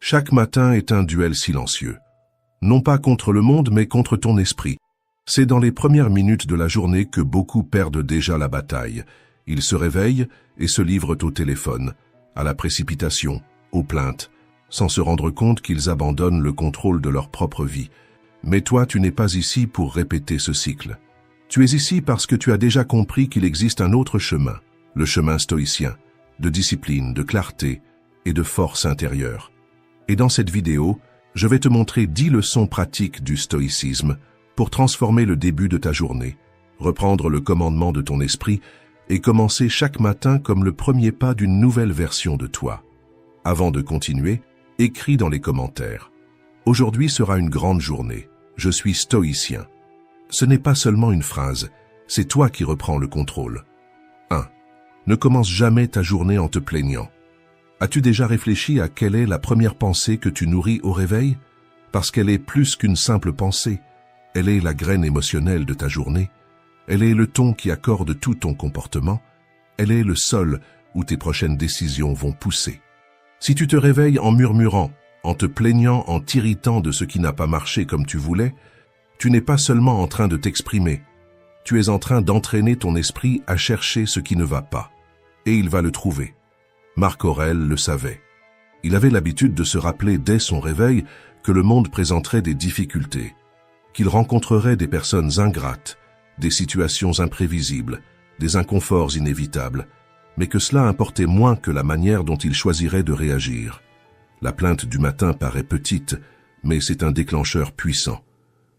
Chaque matin est un duel silencieux. Non pas contre le monde, mais contre ton esprit. C'est dans les premières minutes de la journée que beaucoup perdent déjà la bataille. Ils se réveillent et se livrent au téléphone, à la précipitation, aux plaintes, sans se rendre compte qu'ils abandonnent le contrôle de leur propre vie. Mais toi, tu n'es pas ici pour répéter ce cycle. Tu es ici parce que tu as déjà compris qu'il existe un autre chemin, le chemin stoïcien, de discipline, de clarté et de force intérieure. Et dans cette vidéo, je vais te montrer 10 leçons pratiques du stoïcisme pour transformer le début de ta journée, reprendre le commandement de ton esprit et commencer chaque matin comme le premier pas d'une nouvelle version de toi. Avant de continuer, écris dans les commentaires. Aujourd'hui sera une grande journée. Je suis stoïcien. Ce n'est pas seulement une phrase, c'est toi qui reprends le contrôle. 1. Ne commence jamais ta journée en te plaignant. As-tu déjà réfléchi à quelle est la première pensée que tu nourris au réveil? Parce qu'elle est plus qu'une simple pensée. Elle est la graine émotionnelle de ta journée. Elle est le ton qui accorde tout ton comportement. Elle est le sol où tes prochaines décisions vont pousser. Si tu te réveilles en murmurant, en te plaignant, en t'irritant de ce qui n'a pas marché comme tu voulais, tu n'es pas seulement en train de t'exprimer. Tu es en train d'entraîner ton esprit à chercher ce qui ne va pas. Et il va le trouver. Marc Aurèle le savait. Il avait l'habitude de se rappeler dès son réveil que le monde présenterait des difficultés, qu'il rencontrerait des personnes ingrates, des situations imprévisibles, des inconforts inévitables, mais que cela importait moins que la manière dont il choisirait de réagir. La plainte du matin paraît petite, mais c'est un déclencheur puissant.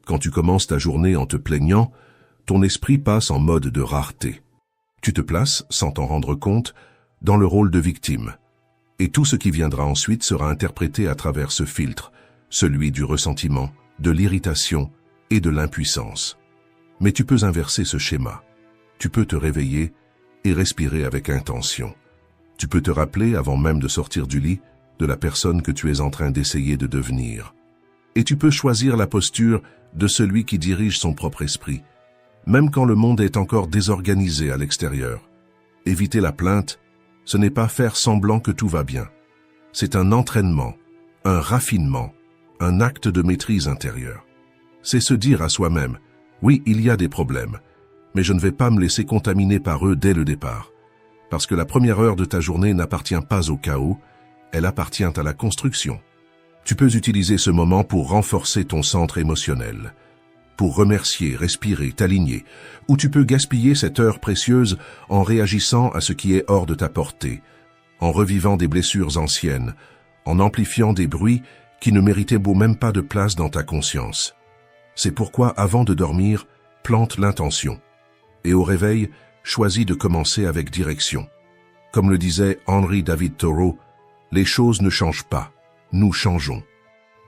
Quand tu commences ta journée en te plaignant, ton esprit passe en mode de rareté. Tu te places, sans t'en rendre compte, dans le rôle de victime. Et tout ce qui viendra ensuite sera interprété à travers ce filtre, celui du ressentiment, de l'irritation et de l'impuissance. Mais tu peux inverser ce schéma. Tu peux te réveiller et respirer avec intention. Tu peux te rappeler, avant même de sortir du lit, de la personne que tu es en train d'essayer de devenir. Et tu peux choisir la posture de celui qui dirige son propre esprit, même quand le monde est encore désorganisé à l'extérieur. Éviter la plainte, ce n'est pas faire semblant que tout va bien. C'est un entraînement, un raffinement, un acte de maîtrise intérieure. C'est se dire à soi-même, oui, il y a des problèmes, mais je ne vais pas me laisser contaminer par eux dès le départ. Parce que la première heure de ta journée n'appartient pas au chaos, elle appartient à la construction. Tu peux utiliser ce moment pour renforcer ton centre émotionnel, pour remercier, respirer, t'aligner, ou tu peux gaspiller cette heure précieuse en réagissant à ce qui est hors de ta portée, en revivant des blessures anciennes, en amplifiant des bruits qui ne méritaient même pas de place dans ta conscience. C'est pourquoi, avant de dormir, plante l'intention. Et au réveil, choisis de commencer avec direction. Comme le disait Henry David Thoreau, les choses ne changent pas, nous changeons.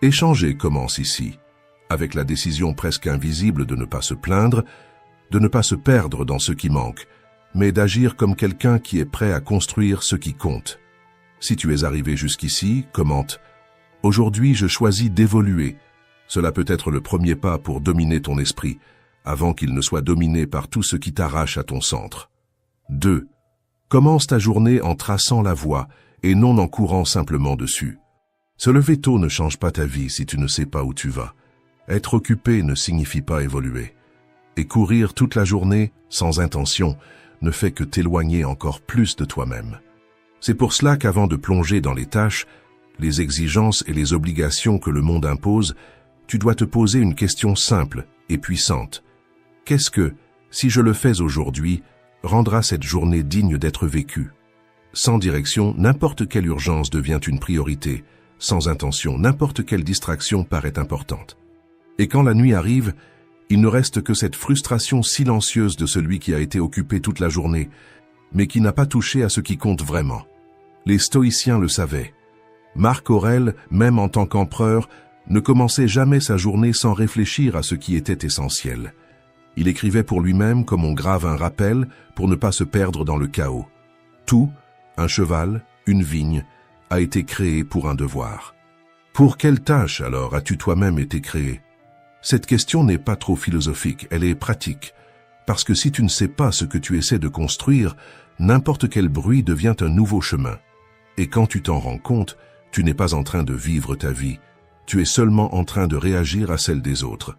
Et changer commence ici, avec la décision presque invisible de ne pas se plaindre, de ne pas se perdre dans ce qui manque, mais d'agir comme quelqu'un qui est prêt à construire ce qui compte. Si tu es arrivé jusqu'ici, commente « Aujourd'hui, je choisis d'évoluer ». Cela peut être le premier pas pour dominer ton esprit, avant qu'il ne soit dominé par tout ce qui t'arrache à ton centre. 2. Commence ta journée en traçant la voie et non en courant simplement dessus. Se lever tôt ne change pas ta vie si tu ne sais pas où tu vas. Être occupé ne signifie pas évoluer. Et courir toute la journée, sans intention, ne fait que t'éloigner encore plus de toi-même. C'est pour cela qu'avant de plonger dans les tâches, les exigences et les obligations que le monde impose, tu dois te poser une question simple et puissante. Qu'est-ce que, si je le fais aujourd'hui, rendra cette journée digne d'être vécue? Sans direction, n'importe quelle urgence devient une priorité. Sans intention, n'importe quelle distraction paraît importante. Et quand la nuit arrive, il ne reste que cette frustration silencieuse de celui qui a été occupé toute la journée, mais qui n'a pas touché à ce qui compte vraiment. Les stoïciens le savaient. Marc Aurèle, même en tant qu'empereur, ne commençait jamais sa journée sans réfléchir à ce qui était essentiel. Il écrivait pour lui-même comme on grave un rappel pour ne pas se perdre dans le chaos. Tout, un cheval, une vigne, a été créé pour un devoir. Pour quelle tâche alors as-tu toi-même été créé? Cette question n'est pas trop philosophique, elle est pratique. Parce que si tu ne sais pas ce que tu essaies de construire, n'importe quel bruit devient un nouveau chemin. Et quand tu t'en rends compte, Tu n'es pas en train de vivre ta vie, tu es seulement en train de réagir à celle des autres.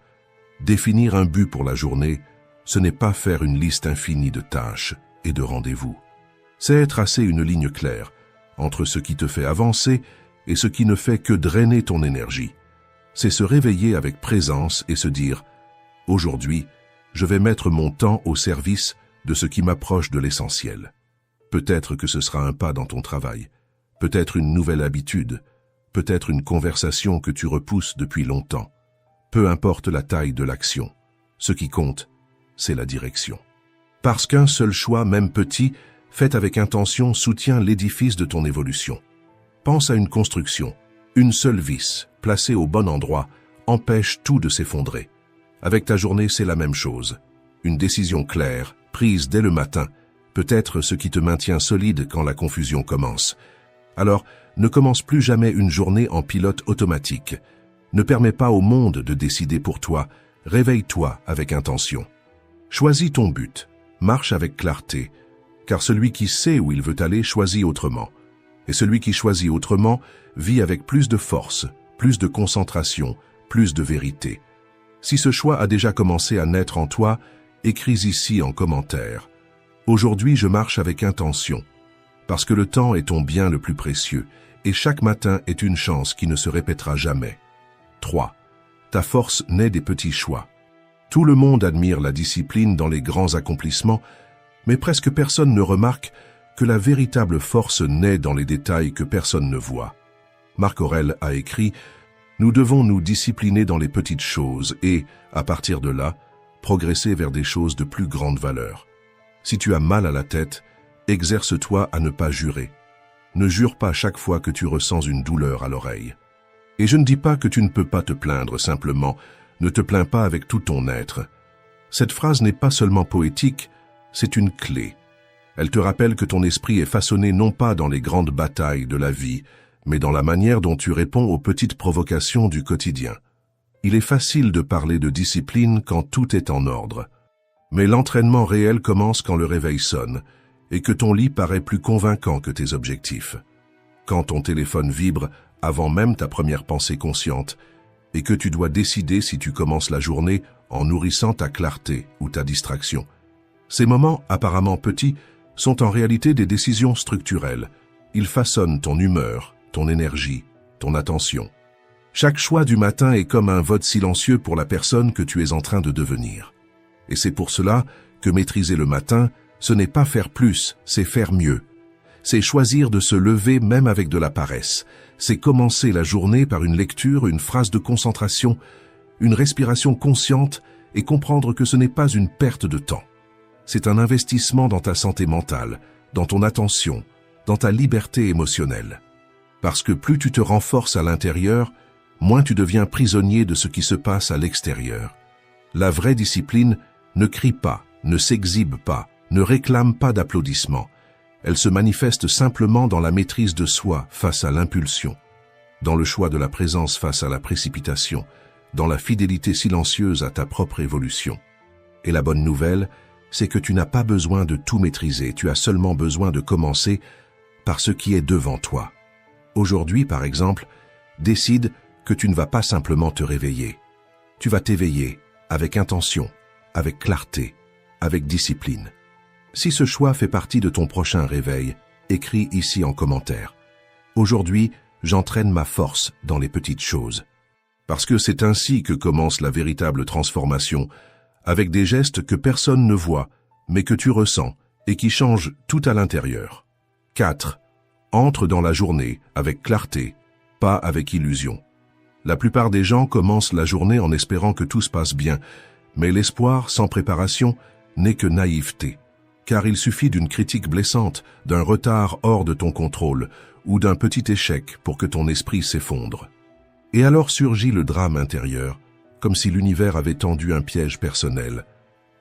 Définir un but pour la journée, ce n'est pas faire une liste infinie de tâches et de rendez-vous. C'est tracer une ligne claire entre ce qui te fait avancer et ce qui ne fait que drainer ton énergie. C'est se réveiller avec présence et se dire « Aujourd'hui, je vais mettre mon temps au service de ce qui m'approche de l'essentiel. » Peut-être que ce sera un pas dans ton travail, peut-être une nouvelle habitude, peut-être une conversation que tu repousses depuis longtemps. Peu importe la taille de l'action, ce qui compte, c'est la direction. Parce qu'un seul choix, même petit, fait avec intention, soutient l'édifice de ton évolution. Pense à une construction. Une seule vis, placée au bon endroit, empêche tout de s'effondrer. Avec ta journée, c'est la même chose. Une décision claire, prise dès le matin, peut être ce qui te maintient solide quand la confusion commence. Alors, ne commence plus jamais une journée en pilote automatique. Ne permets pas au monde de décider pour toi. Réveille-toi avec intention. Choisis ton but. Marche avec clarté. Car celui qui sait où il veut aller choisit autrement. Et celui qui choisit autrement vit avec plus de force, plus de concentration, plus de vérité. Si ce choix a déjà commencé à naître en toi, écris ici en commentaire. Aujourd'hui, je marche avec intention. Parce que le temps est ton bien le plus précieux, et chaque matin est une chance qui ne se répétera jamais. 3. Ta force naît des petits choix. Tout le monde admire la discipline dans les grands accomplissements, mais presque personne ne remarque que la véritable force naît dans les détails que personne ne voit. Marc Aurèle a écrit « Nous devons nous discipliner dans les petites choses et, à partir de là, progresser vers des choses de plus grande valeur. Si tu as mal à la tête, exerce-toi à ne pas jurer. Ne jure pas chaque fois que tu ressens une douleur à l'oreille. Et je ne dis pas que tu ne peux pas te plaindre, simplement, ne te plains pas avec tout ton être. Cette phrase n'est pas seulement poétique, c'est une clé. Elle te rappelle que ton esprit est façonné non pas dans les grandes batailles de la vie, mais dans la manière dont tu réponds aux petites provocations du quotidien. Il est facile de parler de discipline quand tout est en ordre. Mais l'entraînement réel commence quand le réveil sonne et que ton lit paraît plus convaincant que tes objectifs. Quand ton téléphone vibre avant même ta première pensée consciente et que tu dois décider si tu commences la journée en nourrissant ta clarté ou ta distraction. Ces moments, apparemment petits, sont en réalité des décisions structurelles. Ils façonnent ton humeur, ton énergie, ton attention. Chaque choix du matin est comme un vote silencieux pour la personne que tu es en train de devenir. Et c'est pour cela que maîtriser le matin, ce n'est pas faire plus, c'est faire mieux. C'est choisir de se lever même avec de la paresse. C'est commencer la journée par une lecture, une phrase de concentration, une respiration consciente et comprendre que ce n'est pas une perte de temps. C'est un investissement dans ta santé mentale, dans ton attention, dans ta liberté émotionnelle. Parce que plus tu te renforces à l'intérieur, moins tu deviens prisonnier de ce qui se passe à l'extérieur. La vraie discipline ne crie pas, ne s'exhibe pas, ne réclame pas d'applaudissements. Elle se manifeste simplement dans la maîtrise de soi face à l'impulsion, dans le choix de la présence face à la précipitation, dans la fidélité silencieuse à ta propre évolution. Et la bonne nouvelle, c'est que tu n'as pas besoin de tout maîtriser, tu as seulement besoin de commencer par ce qui est devant toi. Aujourd'hui, par exemple, décide que tu ne vas pas simplement te réveiller. Tu vas t'éveiller avec intention, avec clarté, avec discipline. Si ce choix fait partie de ton prochain réveil, écris ici en commentaire. Aujourd'hui, j'entraîne ma force dans les petites choses. Parce que c'est ainsi que commence la véritable transformation, avec des gestes que personne ne voit, mais que tu ressens et qui changent tout à l'intérieur. 4. Entre dans la journée avec clarté, pas avec illusion. La plupart des gens commencent la journée en espérant que tout se passe bien, mais l'espoir sans préparation n'est que naïveté. Car il suffit d'une critique blessante, d'un retard hors de ton contrôle ou d'un petit échec pour que ton esprit s'effondre. Et alors surgit le drame intérieur, comme si l'univers avait tendu un piège personnel.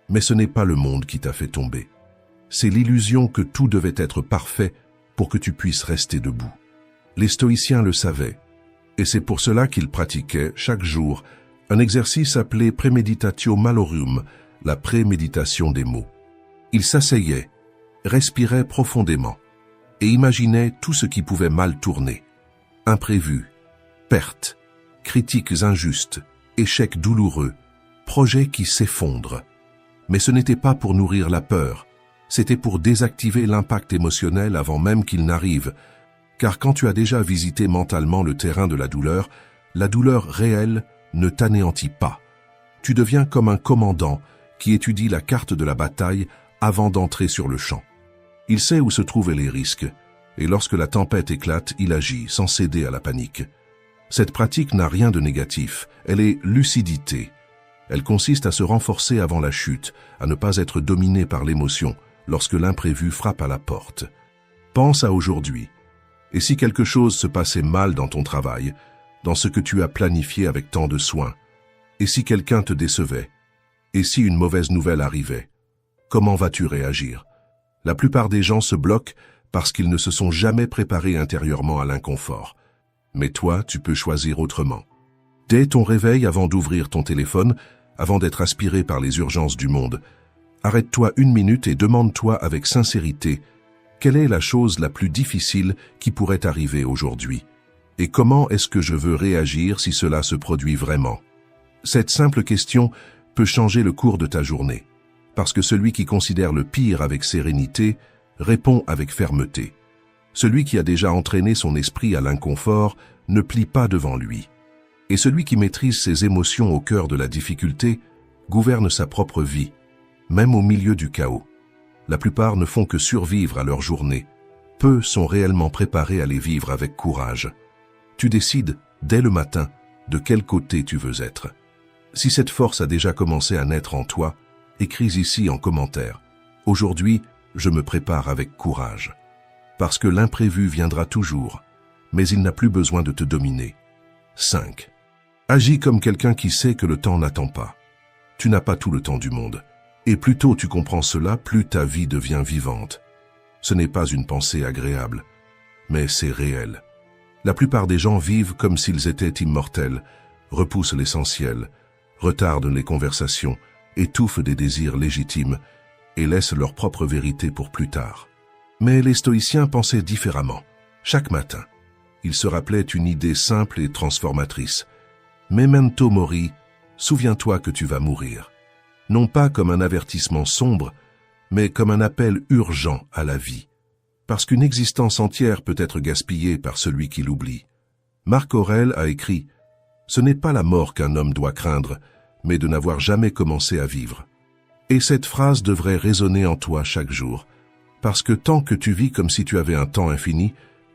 Mais ce n'est pas le monde qui t'a fait tomber. C'est l'illusion que tout devait être parfait pour que tu puisses rester debout. Les stoïciens le savaient, et c'est pour cela qu'ils pratiquaient chaque jour un exercice appelé Praemeditatio Malorum, la préméditation des mots. Ils s'asseyaient, respiraient profondément et imaginaient tout ce qui pouvait mal tourner. Imprévus, pertes, critiques injustes, échecs douloureux, projets qui s'effondrent. Mais ce n'était pas pour nourrir la peur, c'était pour désactiver l'impact émotionnel avant même qu'il n'arrive, car quand tu as déjà visité mentalement le terrain de la douleur réelle ne t'anéantit pas. Tu deviens comme un commandant qui étudie la carte de la bataille avant d'entrer sur le champ. Il sait où se trouvaient les risques, et lorsque la tempête éclate, il agit sans céder à la panique. Cette pratique n'a rien de négatif, elle est lucidité. Elle consiste à se renforcer avant la chute, à ne pas être dominé par l'émotion lorsque l'imprévu frappe à la porte. Pense à aujourd'hui. Et si quelque chose se passait mal dans ton travail, dans ce que tu as planifié avec tant de soin? Et si quelqu'un te décevait? Et si une mauvaise nouvelle arrivait? Comment vas-tu réagir? La plupart des gens se bloquent parce qu'ils ne se sont jamais préparés intérieurement à l'inconfort. Mais toi, tu peux choisir autrement. Dès ton réveil, avant d'ouvrir ton téléphone, avant d'être aspiré par les urgences du monde, arrête-toi 1 minute et demande-toi avec sincérité quelle est la chose la plus difficile qui pourrait arriver aujourd'hui et comment est-ce que je veux réagir si cela se produit vraiment. Cette simple question peut changer le cours de ta journée, parce que celui qui considère le pire avec sérénité répond avec fermeté. Celui qui a déjà entraîné son esprit à l'inconfort ne plie pas devant lui. Et celui qui maîtrise ses émotions au cœur de la difficulté gouverne sa propre vie, même au milieu du chaos. La plupart ne font que survivre à leur journée. Peu sont réellement préparés à les vivre avec courage. Tu décides, dès le matin, de quel côté tu veux être. Si cette force a déjà commencé à naître en toi, écris ici en commentaire. Aujourd'hui, je me prépare avec courage. Parce que l'imprévu viendra toujours, mais il n'a plus besoin de te dominer. 5. Agis comme quelqu'un qui sait que le temps n'attend pas. Tu n'as pas tout le temps du monde. Et plus tôt tu comprends cela, plus ta vie devient vivante. Ce n'est pas une pensée agréable, mais c'est réel. La plupart des gens vivent comme s'ils étaient immortels, repoussent l'essentiel, retardent les conversations, étouffent des désirs légitimes et laissent leur propre vérité pour plus tard. Mais les stoïciens pensaient différemment. Chaque matin, ils se rappelaient une idée simple et transformatrice. Memento mori, souviens-toi que tu vas mourir. Non pas comme un avertissement sombre, mais comme un appel urgent à la vie. Parce qu'une existence entière peut être gaspillée par celui qui l'oublie. Marc Aurèle a écrit « Ce n'est pas la mort qu'un homme doit craindre, mais de n'avoir jamais commencé à vivre. » Et cette phrase devrait résonner en toi chaque jour, parce que tant que tu vis comme si tu avais un temps infini,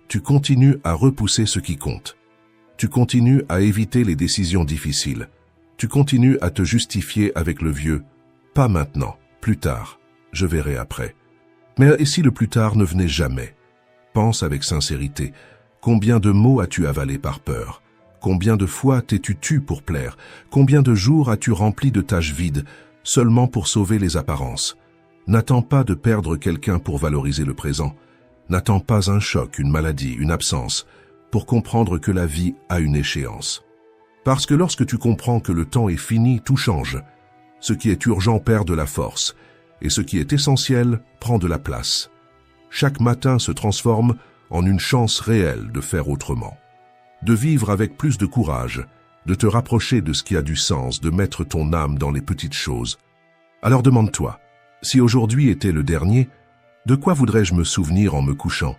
tu continues à repousser ce qui compte. Tu continues à éviter les décisions difficiles. Tu continues à te justifier avec le vieux « pas maintenant, plus tard, je verrai après ». Mais et si le plus tard ne venait jamais? Pense avec sincérité. Combien de mots as-tu avalé par peur? Combien de fois t'es-tu tu pour plaire? Combien de jours as-tu rempli de tâches vides, seulement pour sauver les apparences? N'attends pas de perdre quelqu'un pour valoriser le présent. N'attends pas un choc, une maladie, une absence, pour comprendre que la vie a une échéance. Parce que lorsque tu comprends que le temps est fini, tout change. Ce qui est urgent perd de la force, et ce qui est essentiel prend de la place. Chaque matin se transforme en une chance réelle de faire autrement. De vivre avec plus de courage, de te rapprocher de ce qui a du sens, de mettre ton âme dans les petites choses. Alors demande-toi, si aujourd'hui était le dernier, de quoi voudrais-je me souvenir en me couchant?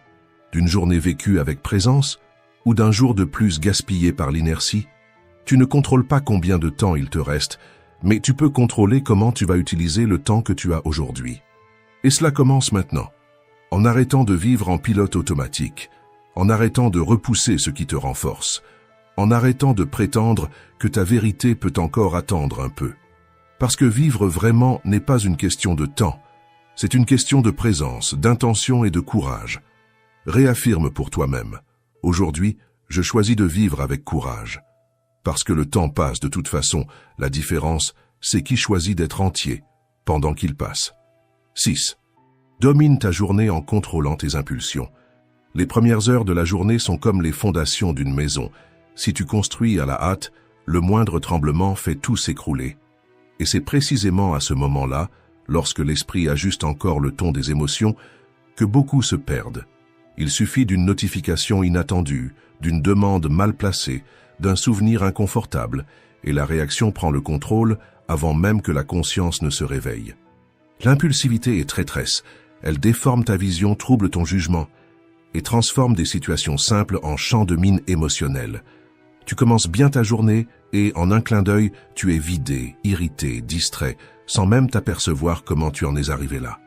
D'une journée vécue avec présence ou d'un jour de plus gaspillé par l'inertie? Tu ne contrôles pas combien de temps il te reste, mais tu peux contrôler comment tu vas utiliser le temps que tu as aujourd'hui. Et cela commence maintenant, en arrêtant de vivre en pilote automatique, en arrêtant de repousser ce qui te renforce, en arrêtant de prétendre que ta vérité peut encore attendre un peu. Parce que vivre vraiment n'est pas une question de temps, c'est une question de présence, d'intention et de courage. Réaffirme pour toi-même, aujourd'hui, je choisis de vivre avec courage. Parce que le temps passe de toute façon, la différence, c'est qui choisit d'être entier pendant qu'il passe. 6. Domine ta journée en contrôlant tes impulsions. Les premières heures de la journée sont comme les fondations d'une maison. Si tu construis à la hâte, le moindre tremblement fait tout s'écrouler. Et c'est précisément à ce moment-là, lorsque l'esprit ajuste encore le ton des émotions, que beaucoup se perdent. Il suffit d'une notification inattendue, d'une demande mal placée, d'un souvenir inconfortable, et la réaction prend le contrôle avant même que la conscience ne se réveille. L'impulsivité est traîtresse. Elle déforme ta vision, trouble ton jugement et transforme des situations simples en champs de mine émotionnels. Tu commences bien ta journée et, en un clin d'œil, tu es vidé, irrité, distrait, sans même t'apercevoir comment tu en es arrivé là.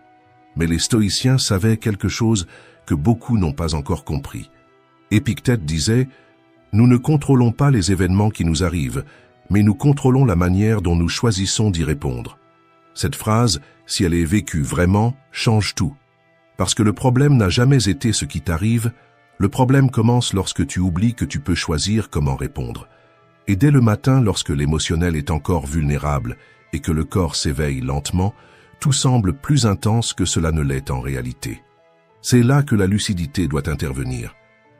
Mais les stoïciens savaient quelque chose que beaucoup n'ont pas encore compris. Épictète disait « Nous ne contrôlons pas les événements qui nous arrivent, mais nous contrôlons la manière dont nous choisissons d'y répondre. » Cette phrase, si elle est vécue vraiment, change tout. Parce que le problème n'a jamais été ce qui t'arrive, le problème commence lorsque tu oublies que tu peux choisir comment répondre. Et dès le matin, lorsque l'émotionnel est encore vulnérable et que le corps s'éveille lentement, tout semble plus intense que cela ne l'est en réalité. C'est là que la lucidité doit intervenir.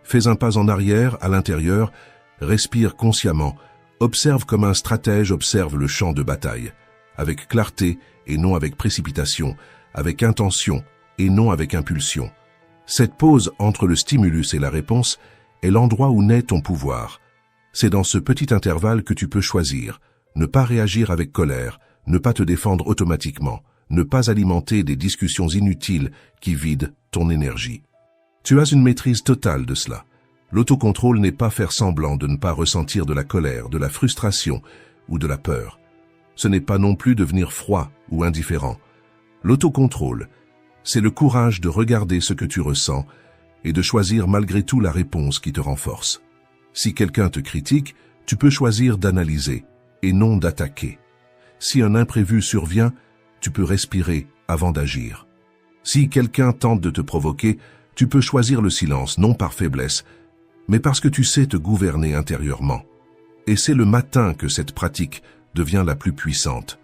Fais un pas en arrière, à l'intérieur, respire consciemment, observe comme un stratège observe le champ de bataille, avec clarté et non avec précipitation, avec intention et non avec impulsion. Cette pause entre le stimulus et la réponse est l'endroit où naît ton pouvoir. C'est dans ce petit intervalle que tu peux choisir, ne pas réagir avec colère, ne pas te défendre automatiquement, ne pas alimenter des discussions inutiles qui vident ton énergie. Tu as une maîtrise totale de cela. L'autocontrôle n'est pas faire semblant de ne pas ressentir de la colère, de la frustration ou de la peur. Ce n'est pas non plus devenir froid ou indifférent. L'autocontrôle, c'est le courage de regarder ce que tu ressens et de choisir malgré tout la réponse qui te renforce. Si quelqu'un te critique, tu peux choisir d'analyser et non d'attaquer. Si un imprévu survient, tu peux respirer avant d'agir. Si quelqu'un tente de te provoquer, tu peux choisir le silence, non par faiblesse, mais parce que tu sais te gouverner intérieurement. Et c'est le matin que cette pratique devient la plus puissante.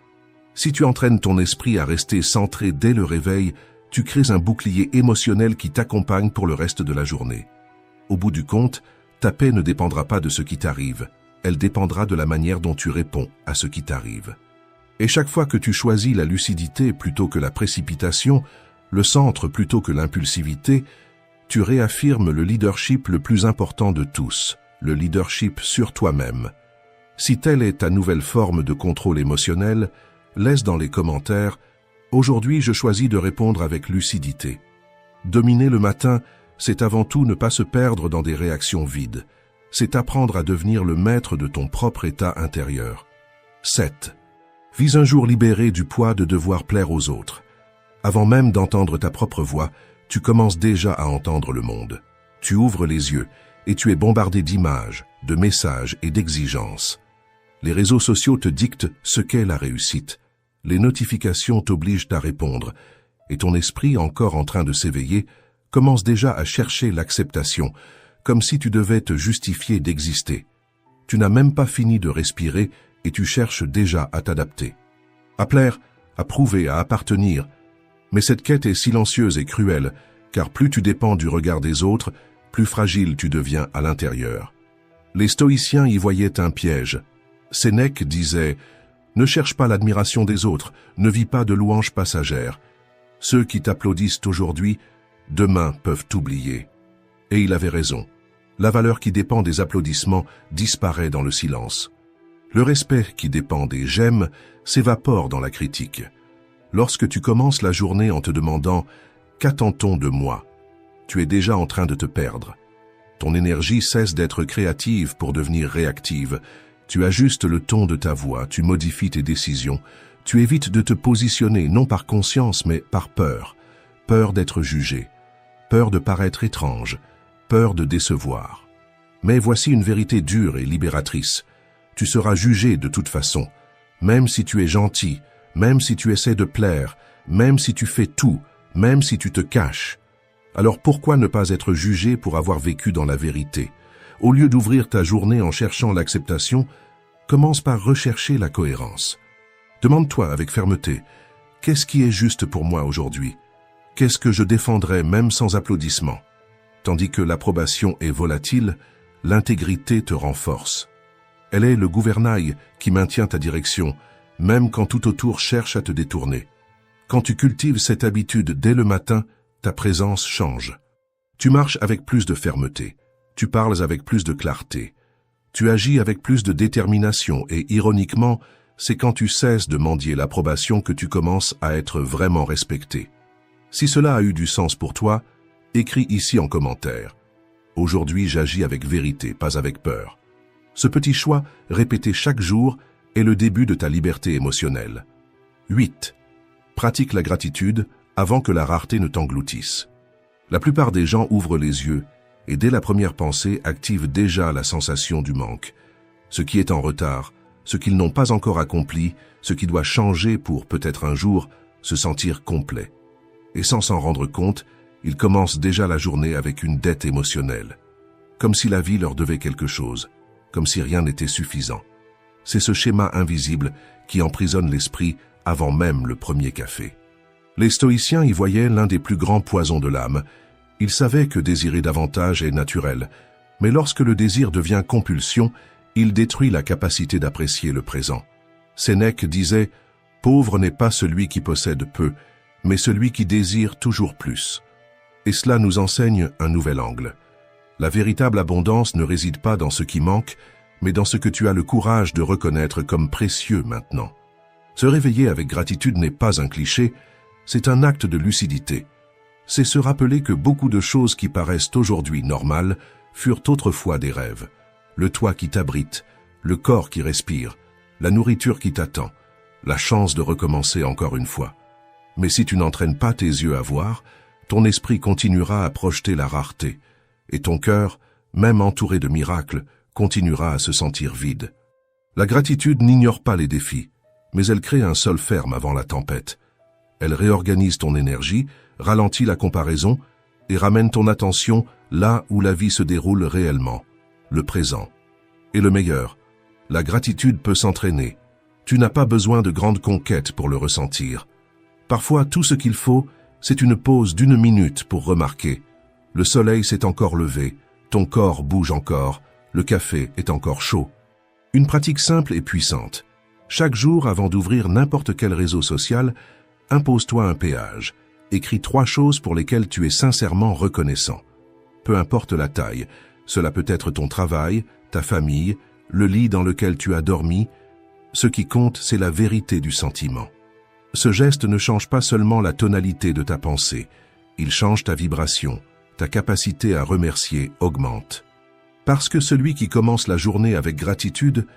Si tu entraînes ton esprit à rester centré dès le réveil, tu crées un bouclier émotionnel qui t'accompagne pour le reste de la journée. Au bout du compte, ta paix ne dépendra pas de ce qui t'arrive, elle dépendra de la manière dont tu réponds à ce qui t'arrive. Et chaque fois que tu choisis la lucidité plutôt que la précipitation, le centre plutôt que l'impulsivité, tu réaffirmes le leadership le plus important de tous, le leadership sur toi-même. Si telle est ta nouvelle forme de contrôle émotionnel, laisse dans les commentaires « Aujourd'hui, je choisis de répondre avec lucidité ». Dominer le matin, c'est avant tout ne pas se perdre dans des réactions vides. C'est apprendre à devenir le maître de ton propre état intérieur. 7. Vis un jour libéré du poids de devoir plaire aux autres. Avant même d'entendre ta propre voix, tu commences déjà à entendre le monde. Tu ouvres les yeux et tu es bombardé d'images, de messages et d'exigences. Les réseaux sociaux te dictent ce qu'est la réussite. Les notifications t'obligent à répondre et ton esprit, encore en train de s'éveiller, commence déjà à chercher l'acceptation, comme si tu devais te justifier d'exister. Tu n'as même pas fini de respirer et tu cherches déjà à t'adapter. À plaire, à prouver, à appartenir. Mais cette quête est silencieuse et cruelle, car plus tu dépends du regard des autres, plus fragile tu deviens à l'intérieur. Les stoïciens y voyaient un piège. Sénèque disait « Ne cherche pas l'admiration des autres, ne vis pas de louanges passagères. Ceux qui t'applaudissent aujourd'hui, demain peuvent t'oublier. » Et il avait raison. La valeur qui dépend des applaudissements disparaît dans le silence. Le respect qui dépend des « j'aime » s'évapore dans la critique. Lorsque tu commences la journée en te demandant « Qu'attend-on de moi ?» tu es déjà en train de te perdre. Ton énergie cesse d'être créative pour devenir réactive. Tu ajustes le ton de ta voix, tu modifies tes décisions. Tu évites de te positionner non par conscience mais par peur. Peur d'être jugé. Peur de paraître étrange. Peur de décevoir. Mais voici une vérité dure et libératrice. Tu seras jugé de toute façon. Même si tu es gentil, même si tu essaies de plaire, même si tu fais tout, même si tu te caches. Alors pourquoi ne pas être jugé pour avoir vécu dans la vérité? Au lieu d'ouvrir ta journée en cherchant l'acceptation, commence par rechercher la cohérence. Demande-toi avec fermeté, qu'est-ce qui est juste pour moi aujourd'hui? Qu'est-ce que je défendrais même sans applaudissements? Tandis que l'approbation est volatile, l'intégrité te renforce. Elle est le gouvernail qui maintient ta direction, même quand tout autour cherche à te détourner. Quand tu cultives cette habitude dès le matin, ta présence change. Tu marches avec plus de fermeté, tu parles avec plus de clarté, tu agis avec plus de détermination et, ironiquement, c'est quand tu cesses de mendier l'approbation que tu commences à être vraiment respecté. Si cela a eu du sens pour toi, écris ici en commentaire. Aujourd'hui, j'agis avec vérité, pas avec peur. Ce petit choix, répété chaque jour, est le début de ta liberté émotionnelle. 8. Pratique la gratitude avant que la rareté ne t'engloutisse. La plupart des gens ouvrent les yeux et dès la première pensée activent déjà la sensation du manque. Ce qui est en retard, ce qu'ils n'ont pas encore accompli, ce qui doit changer pour peut-être un jour se sentir complet. Et sans s'en rendre compte, ils commencent déjà la journée avec une dette émotionnelle. Comme si la vie leur devait quelque chose, comme si rien n'était suffisant. C'est ce schéma invisible qui emprisonne l'esprit avant même le premier café. Les stoïciens y voyaient l'un des plus grands poisons de l'âme. Ils savaient que désirer davantage est naturel, mais lorsque le désir devient compulsion, il détruit la capacité d'apprécier le présent. Sénèque disait « Pauvre n'est pas celui qui possède peu, mais celui qui désire toujours plus ». Et cela nous enseigne un nouvel angle. La véritable abondance ne réside pas dans ce qui manque, mais dans ce que tu as le courage de reconnaître comme précieux maintenant. Se réveiller avec gratitude n'est pas un cliché, c'est un acte de lucidité. C'est se rappeler que beaucoup de choses qui paraissent aujourd'hui normales furent autrefois des rêves. Le toit qui t'abrite, le corps qui respire, la nourriture qui t'attend, la chance de recommencer encore une fois. Mais si tu n'entraînes pas tes yeux à voir, ton esprit continuera à projeter la rareté, et ton cœur, même entouré de miracles, continuera à se sentir vide. La gratitude n'ignore pas les défis, mais elle crée un sol ferme avant la tempête. Elle réorganise ton énergie, ralentit la comparaison et ramène ton attention là où la vie se déroule réellement, le présent. Et le meilleur, la gratitude peut s'entraîner. Tu n'as pas besoin de grandes conquêtes pour le ressentir. Parfois, tout ce qu'il faut, c'est une pause d'1 minute pour remarquer. Le soleil s'est encore levé, ton corps bouge encore, le café est encore chaud. Une pratique simple et puissante. Chaque jour, avant d'ouvrir n'importe quel réseau social, impose-toi un péage. Écris 3 choses pour lesquelles tu es sincèrement reconnaissant. Peu importe la taille, cela peut être ton travail, ta famille, le lit dans lequel tu as dormi. Ce qui compte, c'est la vérité du sentiment. Ce geste ne change pas seulement la tonalité de ta pensée, il change ta vibration, ta capacité à remercier augmente. Parce que celui qui commence la journée avec gratitude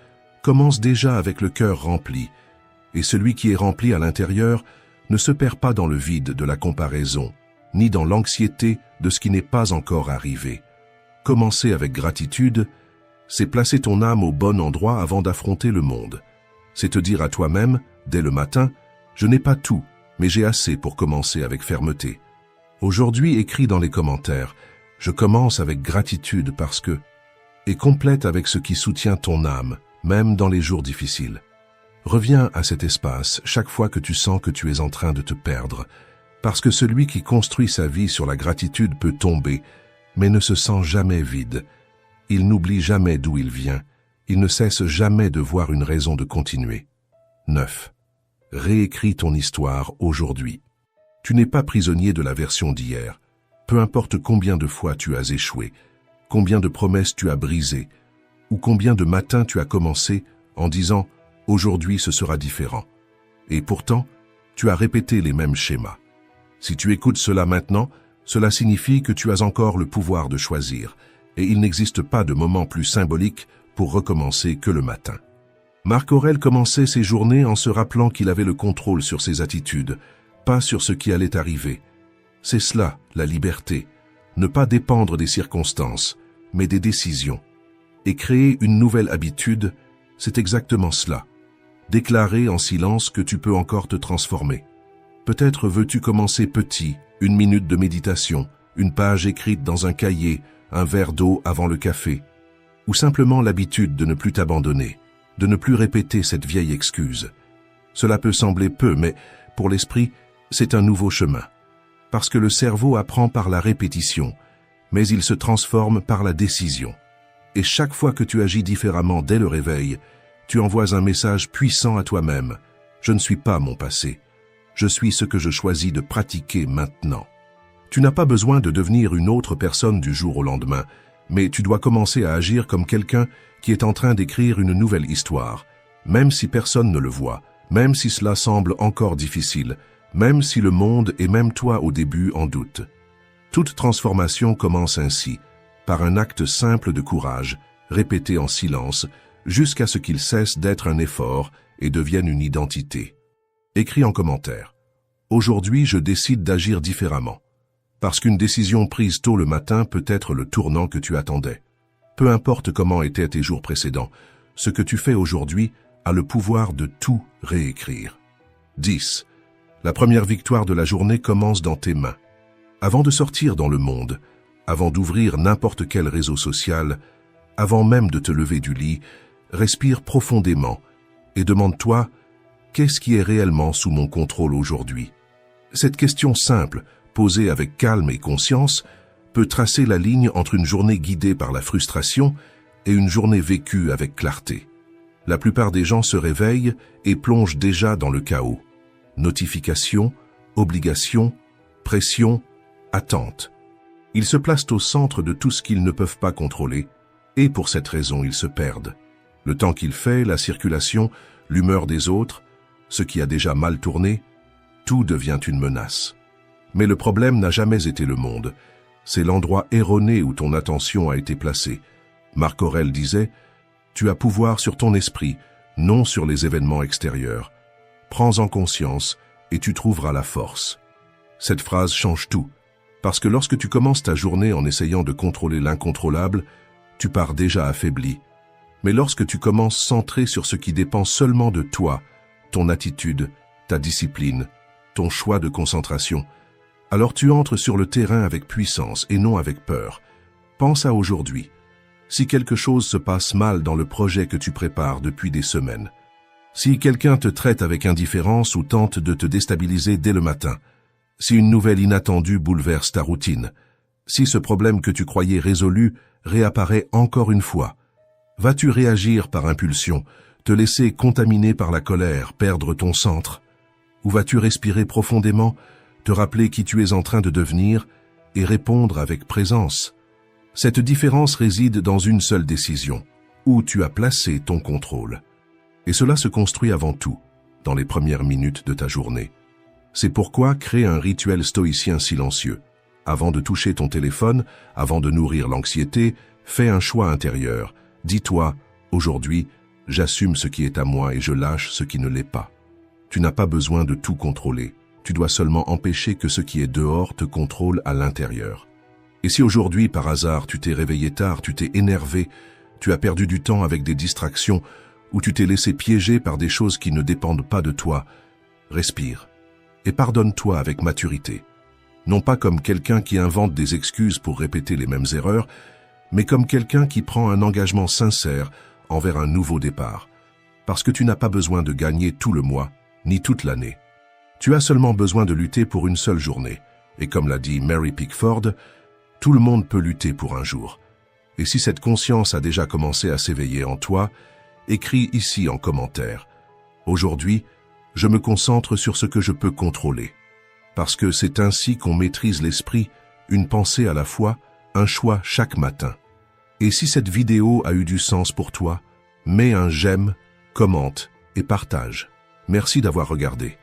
commence déjà avec le cœur rempli, et celui qui est rempli à l'intérieur ne se perd pas dans le vide de la comparaison, ni dans l'anxiété de ce qui n'est pas encore arrivé. Commencer avec gratitude, c'est placer ton âme au bon endroit avant d'affronter le monde. C'est te dire à toi-même, dès le matin, « Je n'ai pas tout, mais j'ai assez pour commencer avec fermeté. » Aujourd'hui, écris dans les commentaires, « Je commence avec gratitude parce que… » et complète avec ce qui soutient ton âme, même dans les jours difficiles. Reviens à cet espace chaque fois que tu sens que tu es en train de te perdre, parce que celui qui construit sa vie sur la gratitude peut tomber, mais ne se sent jamais vide. Il n'oublie jamais d'où il vient, il ne cesse jamais de voir une raison de continuer. 9. Réécris ton histoire aujourd'hui. Tu n'es pas prisonnier de la version d'hier. Peu importe combien de fois tu as échoué, combien de promesses tu as brisées, ou combien de matins tu as commencé en disant « Aujourd'hui ce sera différent ». Et pourtant, tu as répété les mêmes schémas. Si tu écoutes cela maintenant, cela signifie que tu as encore le pouvoir de choisir, et il n'existe pas de moment plus symbolique pour recommencer que le matin. Marc Aurèle commençait ses journées en se rappelant qu'il avait le contrôle sur ses attitudes, pas sur ce qui allait arriver. C'est cela, la liberté. Ne pas dépendre des circonstances, mais des décisions. Et créer une nouvelle habitude, c'est exactement cela. Déclarer en silence que tu peux encore te transformer. Peut-être veux-tu commencer petit, 1 minute de méditation, une page écrite dans un cahier, un verre d'eau avant le café, ou simplement l'habitude de ne plus t'abandonner, de ne plus répéter cette vieille excuse. Cela peut sembler peu, mais pour l'esprit, c'est un nouveau chemin. Parce que le cerveau apprend par la répétition, mais il se transforme par la décision. Et chaque fois que tu agis différemment dès le réveil, tu envoies un message puissant à toi-même. Je ne suis pas mon passé. Je suis ce que je choisis de pratiquer maintenant. Tu n'as pas besoin de devenir une autre personne du jour au lendemain, mais tu dois commencer à agir comme quelqu'un qui est en train d'écrire une nouvelle histoire, même si personne ne le voit, même si cela semble encore difficile, même si le monde et même toi au début en doutent. Toute transformation commence ainsi, par un acte simple de courage, répété en silence, jusqu'à ce qu'il cesse d'être un effort et devienne une identité. Écris en commentaire. Aujourd'hui, je décide d'agir différemment. Parce qu'une décision prise tôt le matin peut être le tournant que tu attendais. Peu importe comment étaient tes jours précédents, ce que tu fais aujourd'hui a le pouvoir de tout réécrire. 10. La première victoire de la journée commence dans tes mains. Avant de sortir dans le monde, avant d'ouvrir n'importe quel réseau social, avant même de te lever du lit, respire profondément et demande-toi « Qu'est-ce qui est réellement sous mon contrôle aujourd'hui ?» Cette question simple, posée avec calme et conscience, peut tracer la ligne entre une journée guidée par la frustration et une journée vécue avec clarté. La plupart des gens se réveillent et plongent déjà dans le chaos. Notifications, obligations, pression, attente. Ils se placent au centre de tout ce qu'ils ne peuvent pas contrôler, et pour cette raison ils se perdent. Le temps qu'il fait, la circulation, l'humeur des autres, ce qui a déjà mal tourné, tout devient une menace. Mais le problème n'a jamais été le monde. C'est l'endroit erroné où ton attention a été placée. Marc Aurèle disait « Tu as pouvoir sur ton esprit, non sur les événements extérieurs. Prends-en conscience et tu trouveras la force. » Cette phrase change tout, parce que lorsque tu commences ta journée en essayant de contrôler l'incontrôlable, tu pars déjà affaibli. Mais lorsque tu commences centré sur ce qui dépend seulement de toi, ton attitude, ta discipline, ton choix de concentration, alors tu entres sur le terrain avec puissance et non avec peur. Pense à aujourd'hui. Si quelque chose se passe mal dans le projet que tu prépares depuis des semaines, si quelqu'un te traite avec indifférence ou tente de te déstabiliser dès le matin, si une nouvelle inattendue bouleverse ta routine, si ce problème que tu croyais résolu réapparaît encore une fois, vas-tu réagir par impulsion, te laisser contaminer par la colère, perdre ton centre? Ou vas-tu respirer profondément, te rappeler qui tu es en train de devenir et répondre avec présence? Cette différence réside dans une seule décision, où tu as placé ton contrôle. Et cela se construit avant tout, dans les premières minutes de ta journée. C'est pourquoi crée un rituel stoïcien silencieux. Avant de toucher ton téléphone, avant de nourrir l'anxiété, fais un choix intérieur. Dis-toi, aujourd'hui, j'assume ce qui est à moi et je lâche ce qui ne l'est pas. Tu n'as pas besoin de tout contrôler. Tu dois seulement empêcher que ce qui est dehors te contrôle à l'intérieur. Et si aujourd'hui, par hasard, tu t'es réveillé tard, tu t'es énervé, tu as perdu du temps avec des distractions, ou tu t'es laissé piéger par des choses qui ne dépendent pas de toi, respire et pardonne-toi avec maturité. Non pas comme quelqu'un qui invente des excuses pour répéter les mêmes erreurs, mais comme quelqu'un qui prend un engagement sincère envers un nouveau départ. Parce que tu n'as pas besoin de gagner tout le mois, ni toute l'année. Tu as seulement besoin de lutter pour une seule journée. Et comme l'a dit Mary Pickford, tout le monde peut lutter pour un jour. Et si cette conscience a déjà commencé à s'éveiller en toi, écris ici en commentaire. Aujourd'hui, je me concentre sur ce que je peux contrôler. Parce que c'est ainsi qu'on maîtrise l'esprit, une pensée à la fois, un choix chaque matin. Et si cette vidéo a eu du sens pour toi, mets un j'aime, commente et partage. Merci d'avoir regardé.